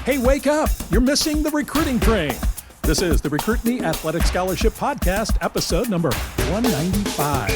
Hey, wake up! You're missing the recruiting train. This is the Recruit Me Athletic Scholarship Podcast, episode number 195.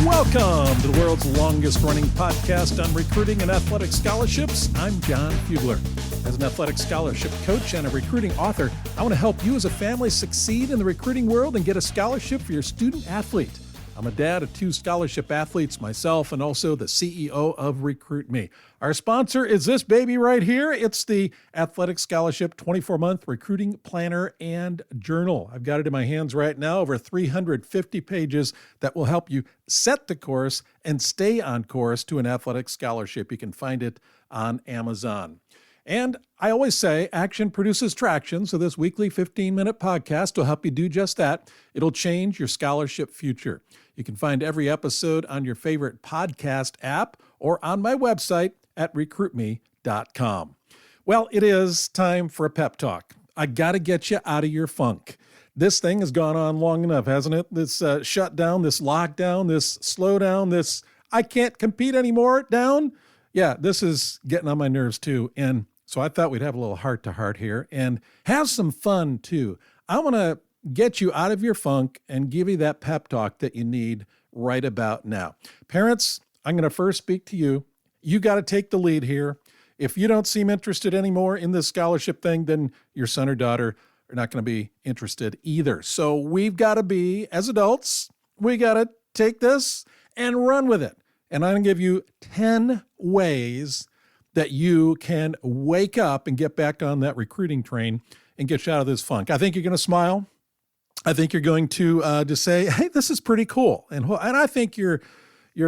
Welcome to the world's longest-running podcast on recruiting and athletic scholarships. I'm Jon Fugler. As an athletic scholarship coach and a recruiting author, I want to help you as a family succeed in the recruiting world and get a scholarship for your student athlete. I'm a dad of 2 scholarship athletes myself and also the CEO of Recruit Me. Our sponsor is this baby right here. It's the Athletic Scholarship 24-month Recruiting Planner and Journal. I've got it in my hands right now, over 350 pages that will help you set the course and stay on course to an athletic scholarship. You can find it on Amazon. And I always say action produces traction, so this weekly 15-minute podcast will help you do just that. It'll change your scholarship future. You can find every episode on your favorite podcast app or on my website at recruitme.com. Well, it is time for a pep talk. I got to get you out of your funk. This thing has gone on long enough, hasn't it? This shutdown, this lockdown, this slowdown, this I can't compete anymore down. Yeah, this is getting on my nerves too. And so I thought we'd have a little heart-to-heart here and have some fun too. I want to get you out of your funk and give you that pep talk that you need right about now. Parents, I'm going to first speak to you. You got to take the lead here. If you don't seem interested anymore in this scholarship thing, then your son or daughter are not going to be interested either. So we've got to be, as adults, we got to take this and run with it. And I'm going to give you 10 ways that you can wake up and get back on that recruiting train and get you out of this funk. I think you're going to smile. I think you're going to just say, hey, this is pretty cool. And I think your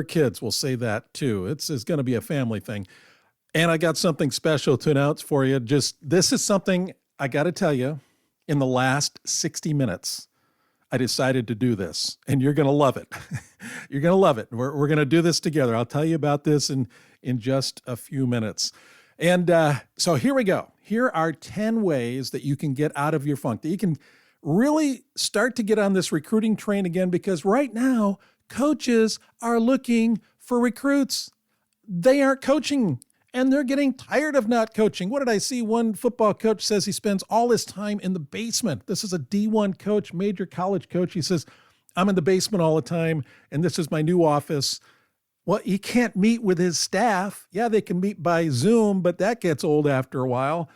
kids will say that too. It's going to be a family thing. And I got something special to announce for you. This is something I got to tell you, in the last 60 minutes, I decided to do this, and you're going to love it. You're going to love it. We're going to do this together. I'll tell you about this in just a few minutes. And so here we go. Here are 10 ways that you can get out of your funk, that you can really start to get on this recruiting train again, because right now, coaches are looking for recruits. They aren't coaching, and they're getting tired of not coaching. What did I see? One football coach says he spends all his time in the basement. This is a D1 coach, major college coach. He says, I'm in the basement all the time, and this is my new office. Well, he can't meet with his staff. Yeah, they can meet by Zoom, but that gets old after a while.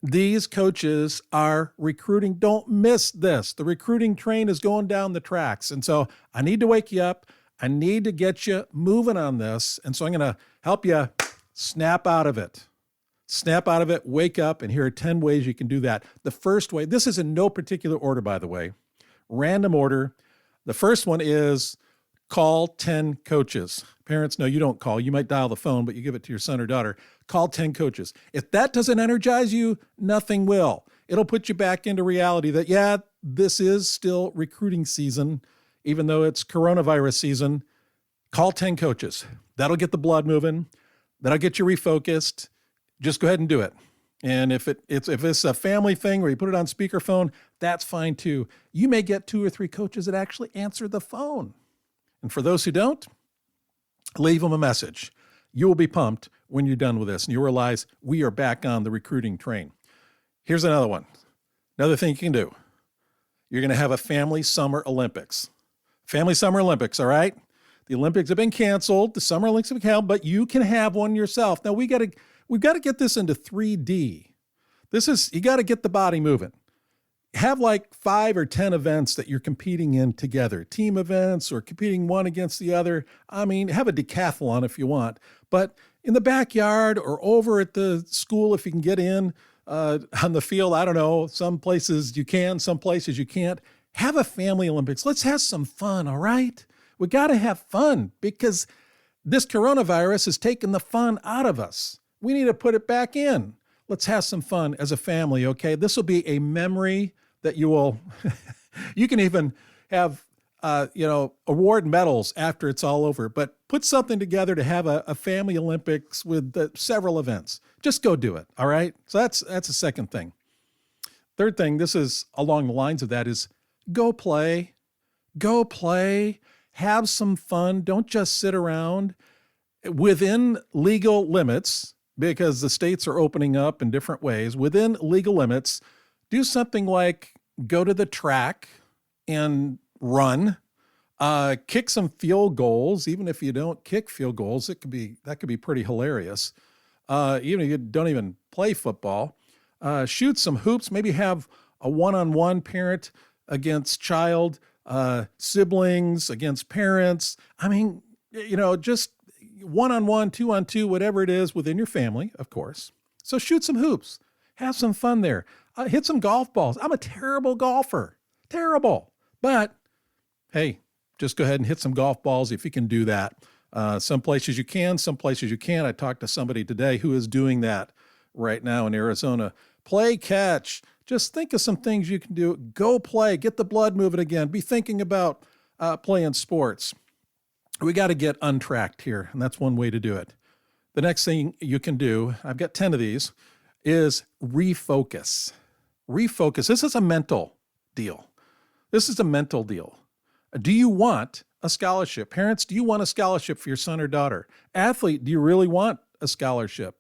These coaches are recruiting. Don't miss this. The recruiting train is going down the tracks. And so I need to wake you up. I need to get you moving on this. And so I'm going to help you snap out of it. Snap out of it, wake up, and here are 10 ways you can do that. The first way, this is in no particular order, by the way, random order. The first one is call 10 coaches. Parents, no, you don't call. You might dial the phone, but you give it to your son or daughter. Call 10 coaches. If that doesn't energize you, nothing will. It'll put you back into reality that, yeah, this is still recruiting season, even though it's coronavirus season. Call 10 coaches. That'll get the blood moving. That'll get you refocused. Just go ahead and do it. And if it's a family thing where you put it on speakerphone, that's fine too. You may get 2 or 3 coaches that actually answer the phone. And for those who don't, leave them a message. You will be pumped when you're done with this, and you'll realize we are back on the recruiting train. Here's another one. Another thing you can do. You're going to have a family summer Olympics. Family summer Olympics, all right? The Olympics have been canceled. The Summer Olympics have been canceled, but you can have one yourself. Now, we've got to get this into 3D. You got to get the body moving. Have like 5 or 10 events that you're competing in together, team events or competing one against the other. I mean, have a decathlon if you want, but in the backyard or over at the school, if you can get in on the field, I don't know, some places you can, some places you can't. Have a family Olympics. Let's have some fun, all right? We got to have fun because this coronavirus has taken the fun out of us. We need to put it back in. Let's have some fun as a family, okay? This will be a memory that you will, you can even have, award medals after it's all over, but put something together to have a family Olympics with several events. Just go do it, all right? So that's a second thing. Third thing, this is along the lines of that, is go play, have some fun. Don't just sit around within legal limits. because the states are opening up in different ways within legal limits. Do something like go to the track and run, kick some field goals. Even if you don't kick field goals, that could be pretty hilarious. Even if you don't even play football, shoot some hoops, maybe have a one-on-one parent against child, siblings against parents. I mean, just one-on-one, two-on-two, whatever it is within your family, of course. So shoot some hoops, have some fun there, hit some golf balls. I'm a terrible golfer, terrible. But hey, just go ahead and hit some golf balls if you can do that. Some places you can, some places you can't. I talked to somebody today who is doing that right now in Arizona. Play catch. Just think of some things you can do. Go play. Get the blood moving again. Be thinking about playing sports. We got to get untracked here, and that's one way to do it. The next thing you can do, I've got 10 of these, is refocus. Refocus. This is a mental deal. This is a mental deal. Do you want a scholarship? Parents, do you want a scholarship for your son or daughter? Athlete, do you really want a scholarship?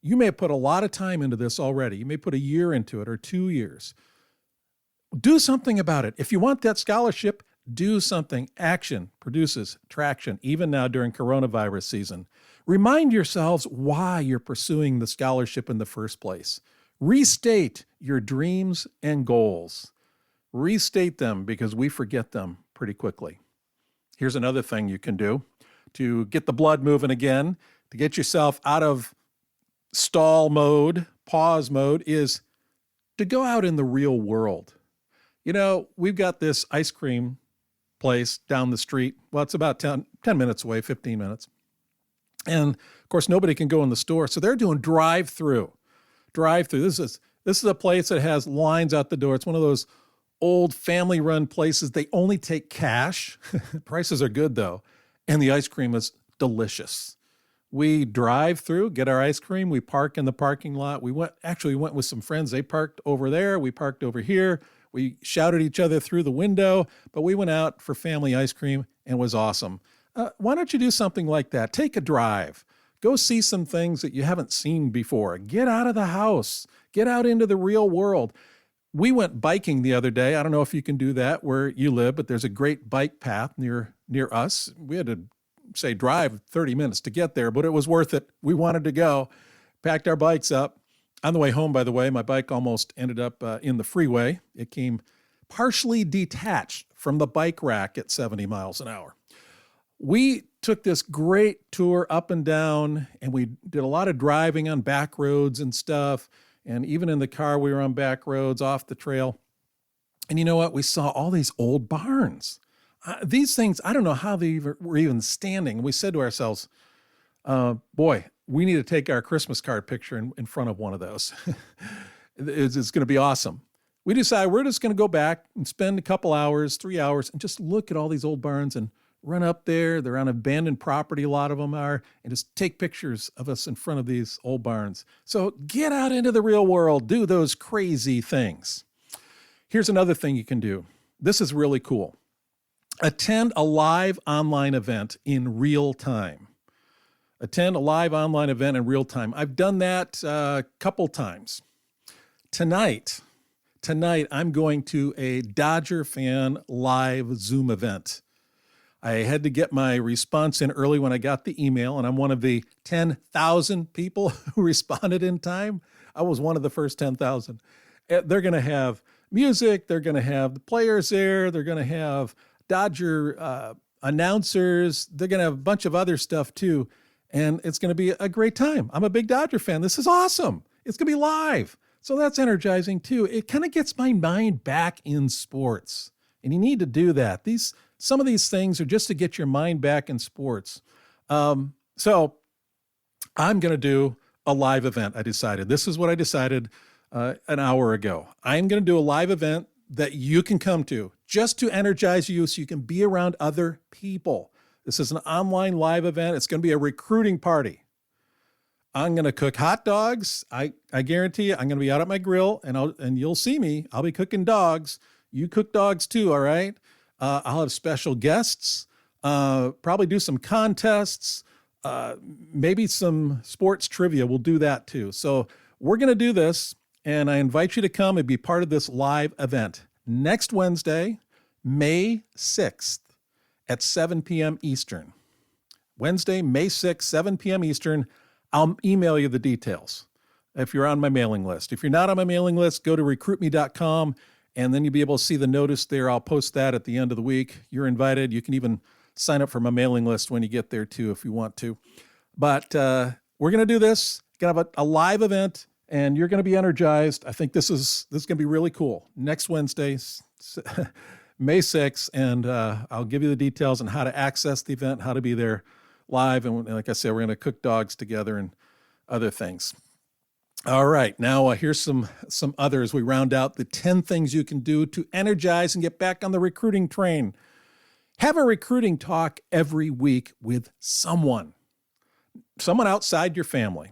You may have put a lot of time into this already. You may put a year into it or 2 years. Do something about it. If you want that scholarship, do something. Action produces traction, even now during coronavirus season. Remind yourselves why you're pursuing the scholarship in the first place. Restate your dreams and goals. Restate them because we forget them pretty quickly. Here's another thing you can do to get the blood moving again, to get yourself out of stall mode, pause mode, is to go out in the real world. We've got this ice cream place down the street. Well, it's about 10 minutes away, 15 minutes. And of course, nobody can go in the store. So they're doing drive-through. This is a place that has lines out the door. It's one of those old family-run places. They only take cash. Prices are good, though. And the ice cream is delicious. We drive through, get our ice cream. We park in the parking lot. We went with some friends. They parked over there. We parked over here. We shouted at each other through the window, but we went out for family ice cream and it was awesome. Why don't you do something like that? Take a drive. Go see some things that you haven't seen before. Get out of the house. Get out into the real world. We went biking the other day. I don't know if you can do that where you live, but there's a great bike path near us. We had to, drive 30 minutes to get there, but it was worth it. We wanted to go. Packed our bikes up. On the way home, by the way, my bike almost ended up in the freeway. It came partially detached from the bike rack at 70 miles an hour. We took this great tour up and down, and we did a lot of driving on back roads and stuff. And even in the car, we were on back roads, off the trail. And you know what? We saw all these old barns. These things, I don't know how they were even standing. We said to ourselves, boy, we need to take our Christmas card picture in front of one of those. It's going to be awesome. We decided we're just going to go back and spend a couple hours, 3 hours, and just look at all these old barns and run up there. They're on abandoned property, a lot of them are, and just take pictures of us in front of these old barns. So get out into the real world. Do those crazy things. Here's another thing you can do. This is really cool. Attend a live online event in real time. Attend a live online event in real time. I've done that a couple times. Tonight, I'm going to a Dodger fan live Zoom event. I had to get my response in early when I got the email, and I'm one of the 10,000 people who responded in time. I was one of the first 10,000. They're going to have music. They're going to have the players there. They're going to have Dodger announcers. They're going to have a bunch of other stuff too. And it's going to be a great time. I'm a big Dodger fan. This is awesome. It's going to be live. So that's energizing too. It kind of gets my mind back in sports. And you need to do that. Some of these things are just to get your mind back in sports. So I'm going to do a live event. I decided. This is what I decided an hour ago. I'm going to do a live event that you can come to just to energize you so you can be around other people. This is an online live event. It's going to be a recruiting party. I'm going to cook hot dogs. I guarantee you, I'm going to be out at my grill, and you'll see me. I'll be cooking dogs. You cook dogs too, all right? I'll have special guests. Probably do some contests. maybe some sports trivia. We'll do that too. So we're going to do this, and I invite you to come and be part of this live event next Wednesday, May 6th at 7 p.m. Eastern. Wednesday, May 6th, 7 p.m. Eastern. I'll email you the details if you're on my mailing list. If you're not on my mailing list, go to recruitme.com, and then you'll be able to see the notice there. I'll post that at the end of the week. You're invited. You can even sign up for my mailing list when you get there too, if you want to. But we're going to do this. Going to have a live event, and you're going to be energized. I think this is going to be really cool. Next Wednesday, May 6th, and I'll give you the details on how to access the event, how to be there live. And like I said, we're going to cook dogs together and other things. All right, now here's some others. We round out the 10 things you can do to energize and get back on the recruiting train. Have a recruiting talk every week with someone outside your family.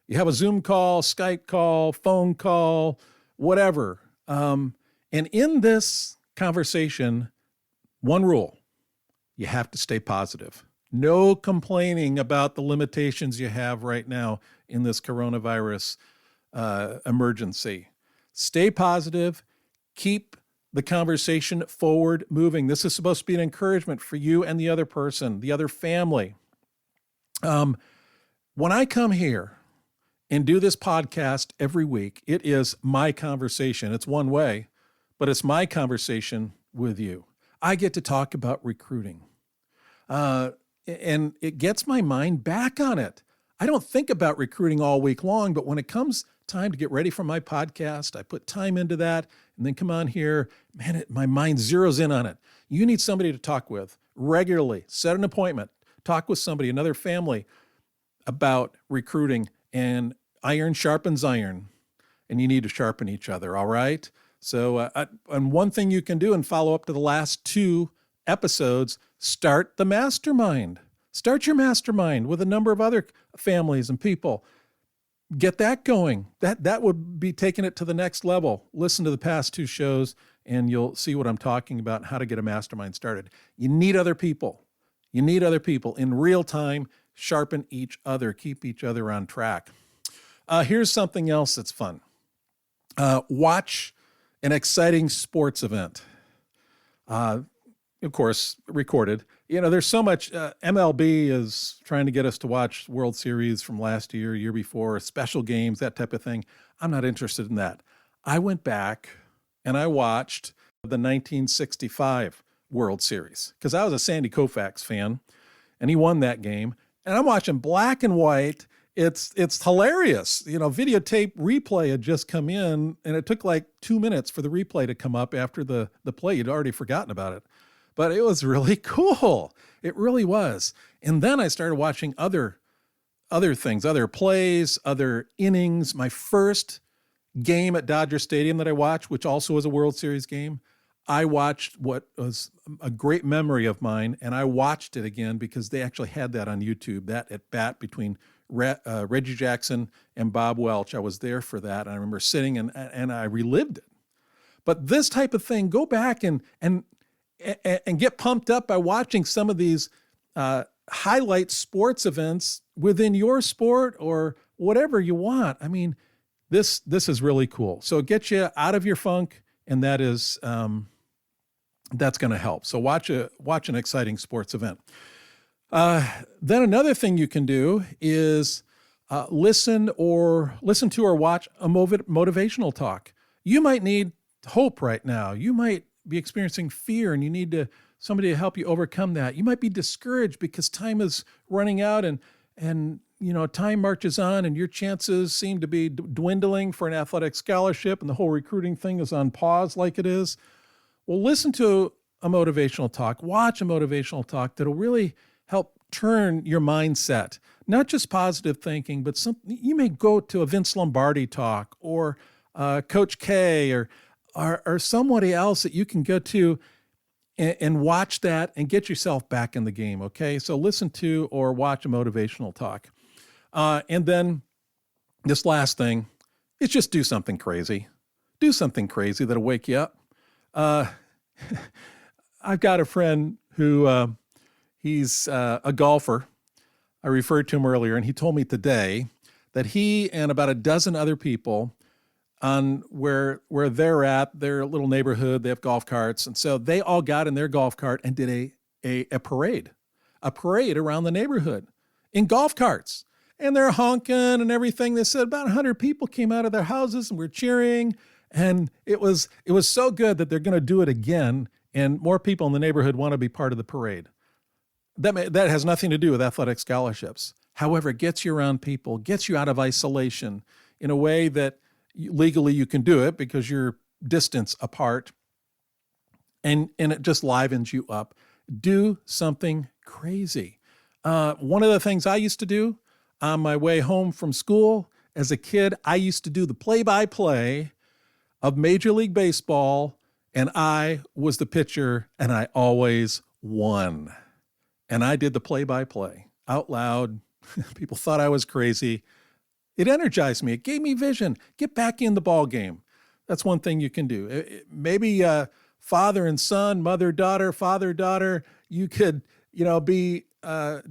You have a Zoom call, Skype call, phone call, whatever. And in this conversation, one rule: you have to stay positive. No complaining about the limitations you have right now in this coronavirus emergency. Stay positive. Keep the conversation forward moving. This is supposed to be an encouragement for you and the other person, the other family. When I come here and do this podcast every week, it is my conversation. It's one way, but it's my conversation with you. I get to talk about recruiting. And it gets my mind back on it. I don't think about recruiting all week long, but when it comes time to get ready for my podcast, I put time into that and then come on here. Man, my mind zeroes in on it. You need somebody to talk with regularly. Set an appointment. Talk with somebody, another family, about recruiting. And iron sharpens iron, and you need to sharpen each other, all right? So, and one thing you can do and follow up to the last 2 episodes, start the mastermind. Start your mastermind with a number of other families and people. Get that going. That would be taking it to the next level. Listen to the past 2 shows, and you'll see what I'm talking about, how to get a mastermind started. You need other people. You need other people in real time. Sharpen each other. Keep each other on track. Here's something else that's fun. Watch an exciting sports event. Of course, recorded. There's so much. MLB is trying to get us to watch World Series from last year, year before, special games, that type of thing. I'm not interested in that. I went back and I watched the 1965 World Series because I was a Sandy Koufax fan, and he won that game. And I'm watching black and white. It's hilarious. Videotape replay had just come in, and it took like 2 minutes for the replay to come up after the play. You'd already forgotten about it. But it was really cool. It really was. And then I started watching other things, other plays, other innings. My first game at Dodger Stadium that I watched, which also was a World Series game, I watched what was a great memory of mine, and I watched it again because they actually had that on YouTube, that at bat between Reggie Jackson and Bob Welch. I was there for that, and I remember sitting and I relived it. But this type of thing, go back and get pumped up by watching some of these highlight sports events within your sport or whatever you want. I mean, this is really cool. So it gets you out of your funk, and that is that's going to help. So watch an exciting sports event. Then another thing you can do is listen to or watch a motivational talk. You might need hope right now. You might be experiencing fear, and you need somebody to help you overcome that. You might be discouraged because time is running out, and time marches on, and your chances seem to be dwindling for an athletic scholarship, and the whole recruiting thing is on pause like it is. Well, listen to a motivational talk. Watch a motivational talk that'll really help turn your mindset. Not just positive thinking, but you may go to a Vince Lombardi talk or Coach K or somebody else that you can go to and watch that and get yourself back in the game, okay? So listen to or watch a motivational talk. And then this last thing is just do something crazy. Do something crazy that'll wake you up. I've got a friend who he's a golfer, I referred to him earlier, and he told me today that he and about a dozen other people on where they're at, their little neighborhood, they have golf carts. And so they all got in their golf cart and did a parade around the neighborhood in golf carts. And they're honking and everything. They said about 100 people came out of their houses and were cheering. And it was so good that they're going to do it again. And more people in the neighborhood want to be part of the parade. That has nothing to do with athletic scholarships. However, it gets you around people, gets you out of isolation in a way that legally you can do it because you're distance apart. And it just livens you up. Do something crazy. One of the things I used to do on my way home from school as a kid, I used to do the play-by-play of Major League Baseball, and I was the pitcher, and I always won. And I did the play-by-play out loud. People thought I was crazy. It energized me. It gave me vision. Get back in the ball game. That's one thing you can do. Maybe father and son, mother, daughter, father, daughter, you could, be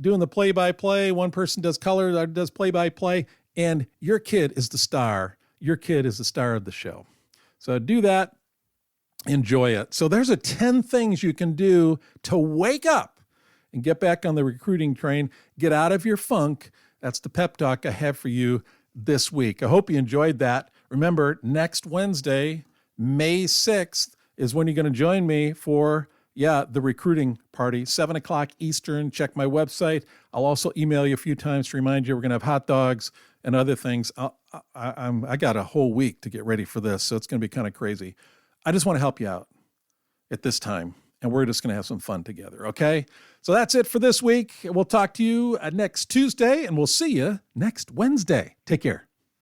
doing the play-by-play. One person does color, the other does play-by-play, and your kid is the star. Your kid is the star of the show. So do that. Enjoy it. So there's 10 things you can do to wake up and get back on the recruiting train. Get out of your funk. That's the pep talk I have for you this week. I hope you enjoyed that. Remember, next Wednesday, May 6th, is when you're going to join me for the recruiting party, 7 o'clock Eastern. Check my website. I'll also email you a few times to remind you we're going to have hot dogs and other things. I got a whole week to get ready for this, so it's going to be kind of crazy. I just want to help you out at this time, and we're just going to have some fun together, okay? So that's it for this week. We'll talk to you next Tuesday, and we'll see you next Wednesday. Take care.